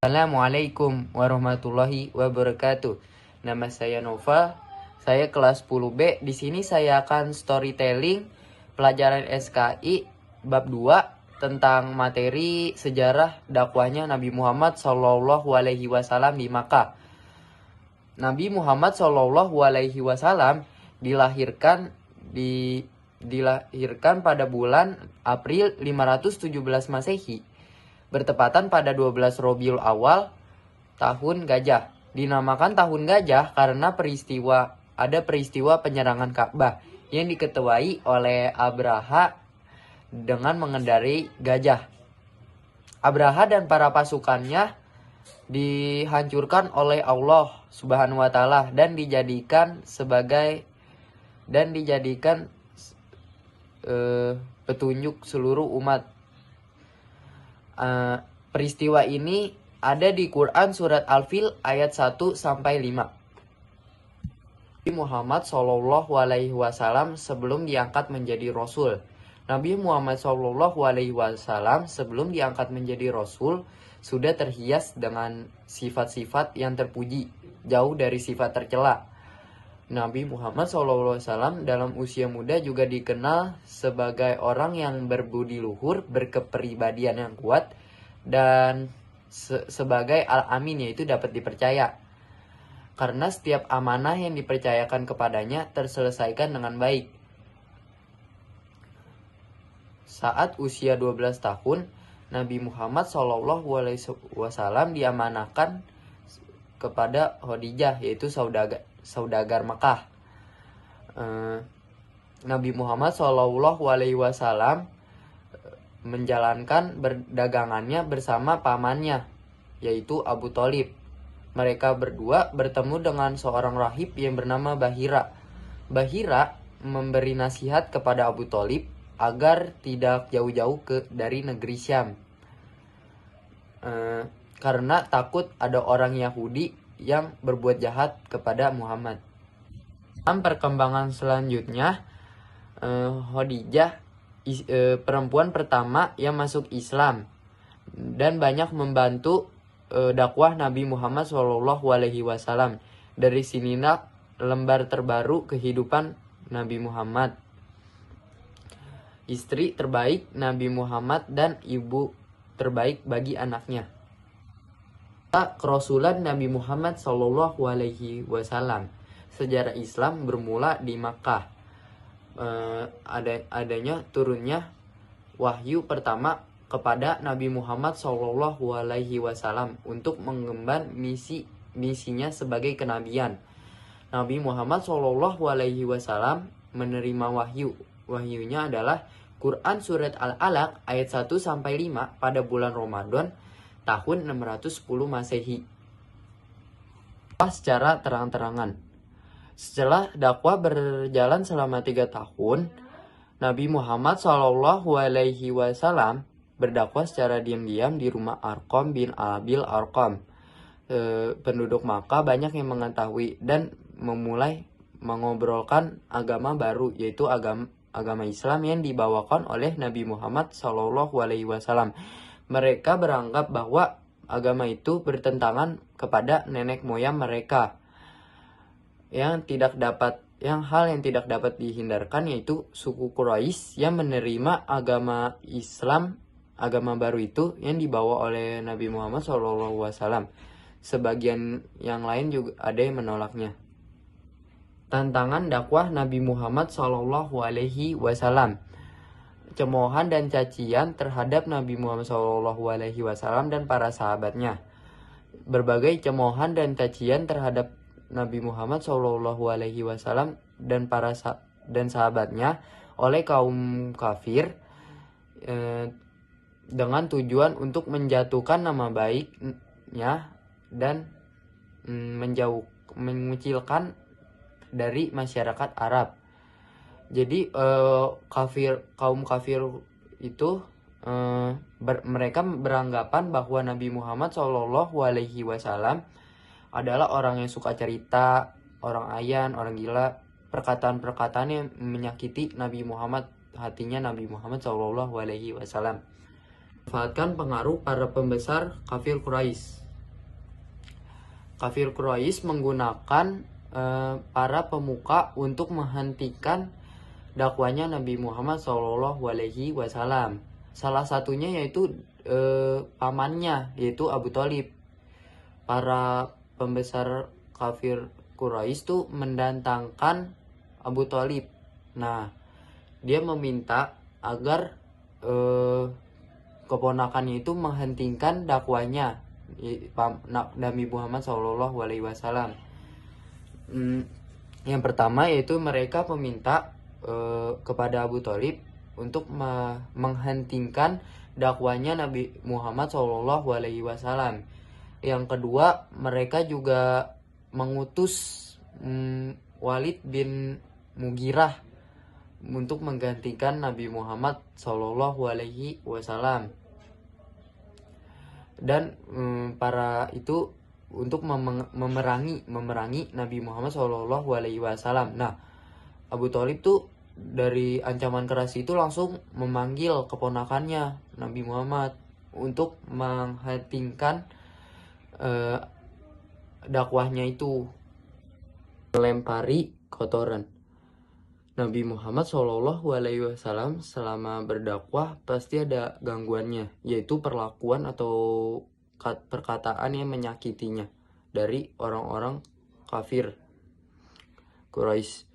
Assalamualaikum warahmatullahi wabarakatuh. Nama saya Nova. Saya kelas 10B. Di sini saya akan storytelling pelajaran SKI bab 2 tentang materi sejarah dakwahnya Nabi Muhammad SAW di Makkah. Nabi Muhammad SAW dilahirkan pada bulan April 517 Masehi, bertepatan pada 12 Rabiul Awal tahun gajah. Dinamakan tahun gajah karena ada peristiwa penyerangan Ka'bah yang diketuai oleh Abraha dengan mengendarai gajah. Abraha dan para pasukannya dihancurkan oleh Allah Subhanahu wa taala dan dijadikan petunjuk seluruh umat. Peristiwa ini ada di Quran surat Al-Fil ayat 1-5. Nabi Muhammad SAW sebelum diangkat menjadi Rasul. Nabi Muhammad SAW sebelum diangkat menjadi Rasul sudah terhias dengan sifat-sifat yang terpuji, jauh dari sifat tercela. Nabi Muhammad SAW dalam usia muda juga dikenal sebagai orang yang berbudi luhur, berkepribadian yang kuat, dan sebagai al-amin, yaitu dapat dipercaya. Karena setiap amanah yang dipercayakan kepadanya terselesaikan dengan baik. Saat usia 12 tahun, Nabi Muhammad SAW diamanahkan kepada Khadijah, yaitu saudagar Mekah. Nabi Muhammad SAW menjalankan perdagangannya bersama pamannya, yaitu Abu Thalib. Mereka berdua bertemu dengan seorang rahib yang bernama Bahira. Bahira memberi nasihat kepada Abu Thalib agar tidak jauh-jauh dari negeri Syam, karena takut ada orang Yahudi yang berbuat jahat kepada Muhammad. Dalam perkembangan selanjutnya, Khadijah perempuan pertama yang masuk Islam dan banyak membantu dakwah Nabi Muhammad SAW. Dari sinilah lembar terbaru kehidupan Nabi Muhammad, istri terbaik Nabi Muhammad dan ibu terbaik bagi anaknya. Kerasulan Nabi Muhammad SAW. Sejarah Islam bermula di Makkah. Adanya turunnya wahyu pertama kepada Nabi Muhammad SAW untuk mengemban misinya sebagai kenabian. Nabi Muhammad SAW menerima wahyunya adalah Quran surat Al-Alaq ayat 1-5 pada bulan Ramadan tahun 610 Masehi. Secara terang-terangan. Setelah dakwah berjalan selama 3 tahun, Nabi Muhammad SAW berdakwah secara diam-diam di rumah Arqam bin Abil Arqam. Penduduk Makkah banyak yang mengetahui dan memulai mengobrolkan agama baru, yaitu agama Islam yang dibawakan oleh Nabi Muhammad SAW. Mereka beranggap bahwa agama itu bertentangan kepada nenek moyang mereka. Hal yang tidak dapat dihindarkan yaitu suku Quraisy yang menerima agama Islam, agama baru itu yang dibawa oleh Nabi Muhammad SAW. Sebagian yang lain juga ada yang menolaknya. Tantangan dakwah Nabi Muhammad SAW. Cemoohan dan cacian terhadap Nabi Muhammad SAW dan para sahabatnya. Berbagai cemoohan dan cacian terhadap Nabi Muhammad SAW dan sahabatnya oleh kaum kafir dengan tujuan untuk menjatuhkan nama baiknya dan mengucilkan dari masyarakat Arab. Jadi kaum kafir itu mereka beranggapan bahwa Nabi Muhammad SAW adalah orang yang suka cerita, orang ayan, orang gila, perkataan-perkataan yang menyakiti Nabi Muhammad, hatinya Nabi Muhammad SAW. Manfaatkan pengaruh para pembesar kafir Quraisy. kafir Quraisy menggunakan para pemuka untuk menghentikan dakwanya Nabi Muhammad SAW. Salah satunya yaitu pamannya, yaitu Abu Thalib. Para pembesar kafir Quraisy tuh mendatangkan Abu Thalib. Nah, dia meminta agar keponakannya itu menghentikan dakwanya Nabi Muhammad SAW. Yang pertama yaitu mereka meminta kepada Abu Thalib untuk menghentikan dakwanya Nabi Muhammad SAW. Yang kedua, mereka juga mengutus Walid bin Mughirah untuk menggantikan Nabi Muhammad SAW. Dan para itu untuk memerangi Nabi Muhammad SAW. Nah, Abu Thalib tuh dari ancaman keras itu langsung memanggil keponakannya Nabi Muhammad untuk menghentikan dakwahnya itu, melempari kotoran. Nabi Muhammad SAW selama berdakwah pasti ada gangguannya, yaitu perlakuan atau perkataan yang menyakitinya dari orang-orang kafir Quraisy.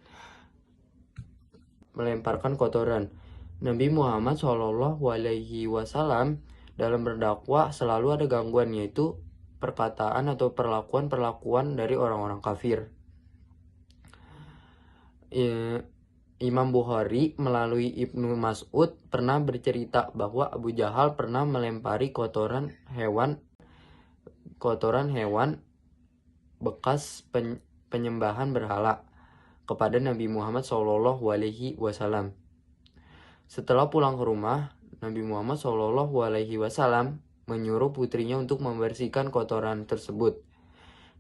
Melemparkan kotoran. Nabi Muhammad SAW dalam berdakwah selalu ada gangguan, yaitu perkataan atau perlakuan dari orang-orang kafir. Imam Bukhari melalui Ibnu Mas'ud pernah bercerita bahwa Abu Jahal pernah melempari kotoran hewan bekas penyembahan berhala kepada Nabi Muhammad SAW. Setelah pulang ke rumah, Nabi Muhammad SAW menyuruh putrinya untuk membersihkan kotoran tersebut.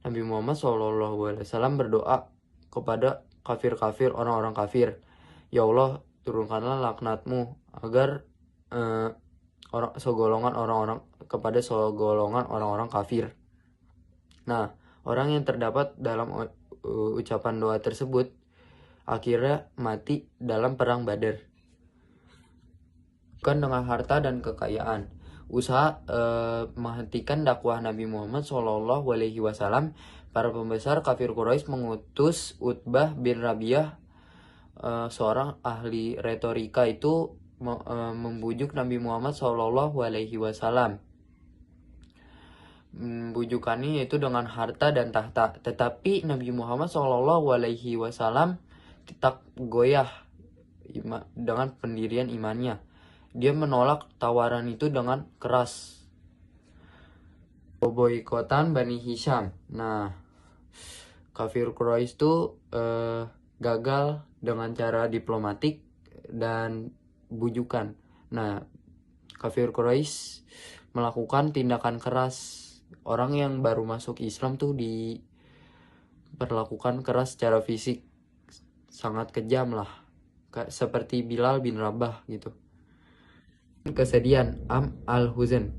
Nabi Muhammad SAW berdoa kepada kafir-kafir, orang-orang kafir, "Ya Allah, turunkanlah laknatmu agar segolongan orang-orang kafir." Nah, orang yang terdapat dalam ucapan doa tersebut akhirnya mati dalam perang Badar. Bukan dengan harta dan kekayaan. Usaha menghentikan dakwah Nabi Muhammad SAW, para pembesar kafir Quraisy mengutus Utbah bin Rabi'ah, seorang ahli retorika itu, membujuk Nabi Muhammad SAW. Bujukannya yaitu dengan harta dan tahta. Tetapi Nabi Muhammad SAW tetap goyah dengan pendirian imannya. Dia menolak tawaran itu dengan keras. Boikotan Bani Hisham. Nah, kafir Quraisy itu gagal dengan cara diplomatik dan bujukan. Nah, kafir Quraisy melakukan tindakan keras. Orang yang baru masuk Islam tuh diperlakukan keras secara fisik, sangat kejam lah, seperti Bilal bin Rabah gitu. Kesedihan al-Huzn.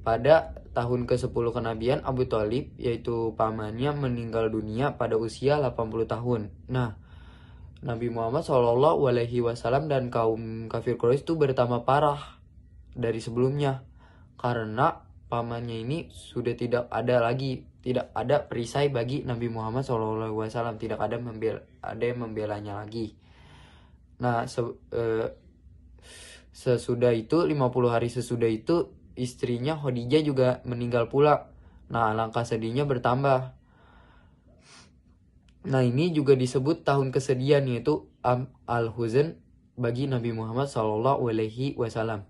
Pada tahun ke-10 kenabian, Abu Thalib, yaitu pamannya, meninggal dunia pada usia 80 tahun. Nah, Nabi Muhammad SAW dan kaum kafir Quraisy itu bertambah parah dari sebelumnya, karena pamannya ini sudah tidak ada perisai bagi Nabi Muhammad SAW, tidak ada yang membelanya lagi. Nah, sesudah itu, 50 hari sesudah itu, istrinya Khadijah juga meninggal pula. Nah, alangkah sedihnya bertambah. Nah, ini juga disebut tahun kesedihan, yaitu al-Huzn bagi Nabi Muhammad SAW.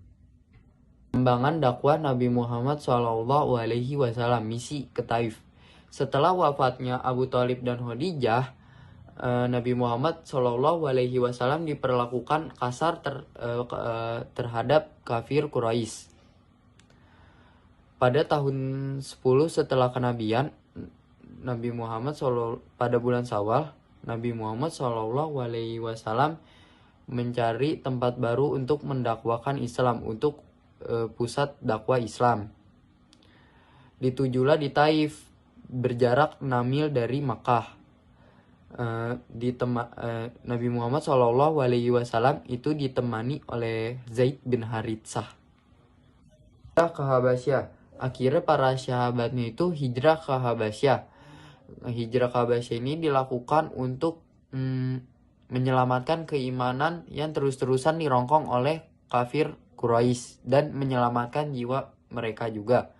Pengembangan dakwah Nabi Muhammad SAW, misi ke Taif. Setelah wafatnya Abu Thalib dan Khadijah, Nabi Muhammad SAW diperlakukan kasar terhadap kafir Quraisy. Pada tahun 10 setelah kenabian, Nabi Muhammad pada bulan Syawal, Nabi Muhammad SAW mencari tempat baru untuk mendakwakan Islam, untuk pusat dakwah Islam. Ditujulah di Taif. berjarak 6 mil dari Makkah. Nabi Muhammad SAW itu ditemani oleh Zaid bin Haritsah. Ke Habasyah. Akhirnya para sahabatnya itu hijrah ke Habasyah. Hijrah ke Habasyah ini dilakukan untuk menyelamatkan keimanan yang terus-terusan dirongkong oleh kafir Quraisy dan menyelamatkan jiwa mereka juga.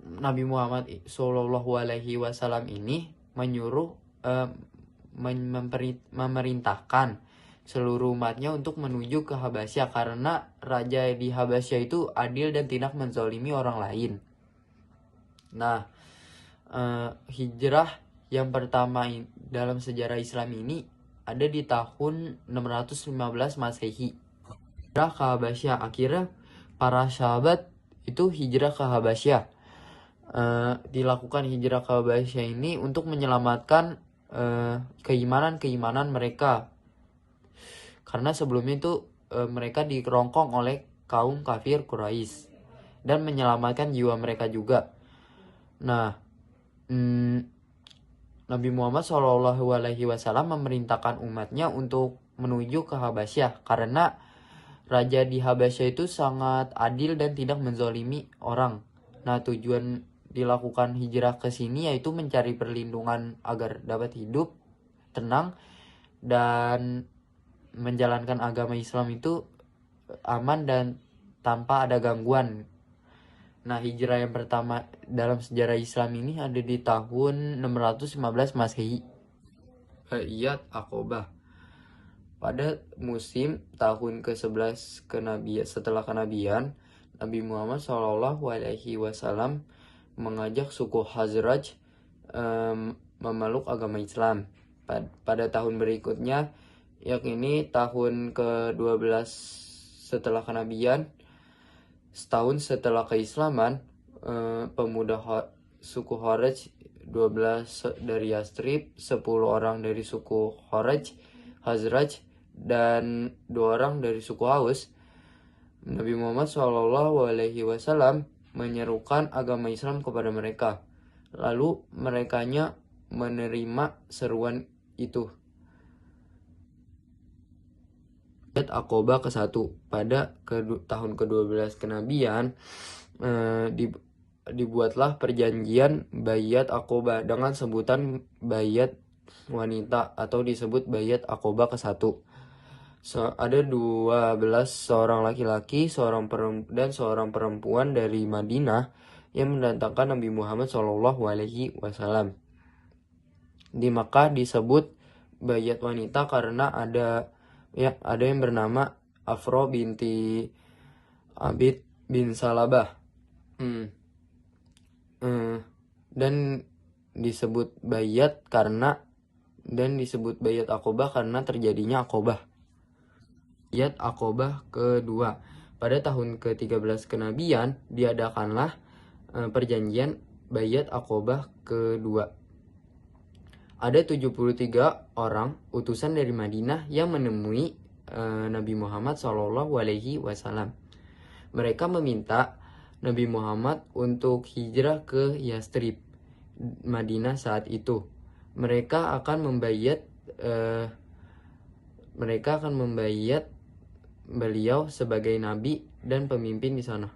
Nabi Muhammad SAW ini menyuruh memerintahkan seluruh umatnya untuk menuju ke Habasyah karena raja di Habasyah itu adil dan tidak menzalimi orang lain. Nah, hijrah yang pertama dalam sejarah Islam ini ada di tahun 615 Masehi. Hijrah ke Habasyah. Akhirnya para sahabat itu hijrah ke Habasyah. Dilakukan hijrah ke Habasyah ini untuk menyelamatkan keimanan mereka, karena sebelumnya itu mereka dirongkong oleh kaum kafir Quraisy dan menyelamatkan jiwa mereka juga. Nah, Nabi Muhammad SAW memerintahkan umatnya untuk menuju ke Habasyah karena raja di Habasyah itu sangat adil dan tidak menzalimi orang. Nah, tujuan dilakukan hijrah ke sini yaitu mencari perlindungan agar dapat hidup tenang dan menjalankan agama Islam itu aman dan tanpa ada gangguan. Nah, hijrah yang pertama dalam sejarah Islam ini ada di tahun 615 Masehi. Baiat Aqobah. Pada musim tahun ke-11 setelah kenabian, Nabi Muhammad SAW mengajak suku Khazraj memeluk agama Islam. Pada tahun berikutnya, yakni tahun ke-12 setelah kenabian, setahun setelah keislaman, pemuda suku Khazraj 12 dari Yastrib, 10 orang dari suku Khazraj, dan 2 orang dari suku Aus. Nabi Muhammad SAW menyerukan agama Islam kepada mereka. Lalu merekanya menerima seruan itu. Baiat Aqobah ke-1 pada tahun ke-12 kenabian dibuatlah perjanjian Baiat Aqobah dengan sebutan Baiat wanita atau disebut Baiat Aqobah ke-1. Ada 12 seorang laki-laki, dan seorang perempuan dari Madinah yang mendatangkan Nabi Muhammad SAW. Di Makkah disebut Baiat wanita karena ada yang bernama Afro binti Abid bin Salabah. Dan disebut Baiat Aqobah karena terjadinya Aqobah. Baiat Aqobah kedua. Pada tahun ke-13 kenabian diadakanlah perjanjian Baiat Aqobah kedua. Ada 73 orang utusan dari Madinah yang menemui Nabi Muhammad SAW. Mereka meminta Nabi Muhammad untuk hijrah ke Yastrib, Madinah saat itu. Mereka akan membayat beliau sebagai nabi dan pemimpin di sana.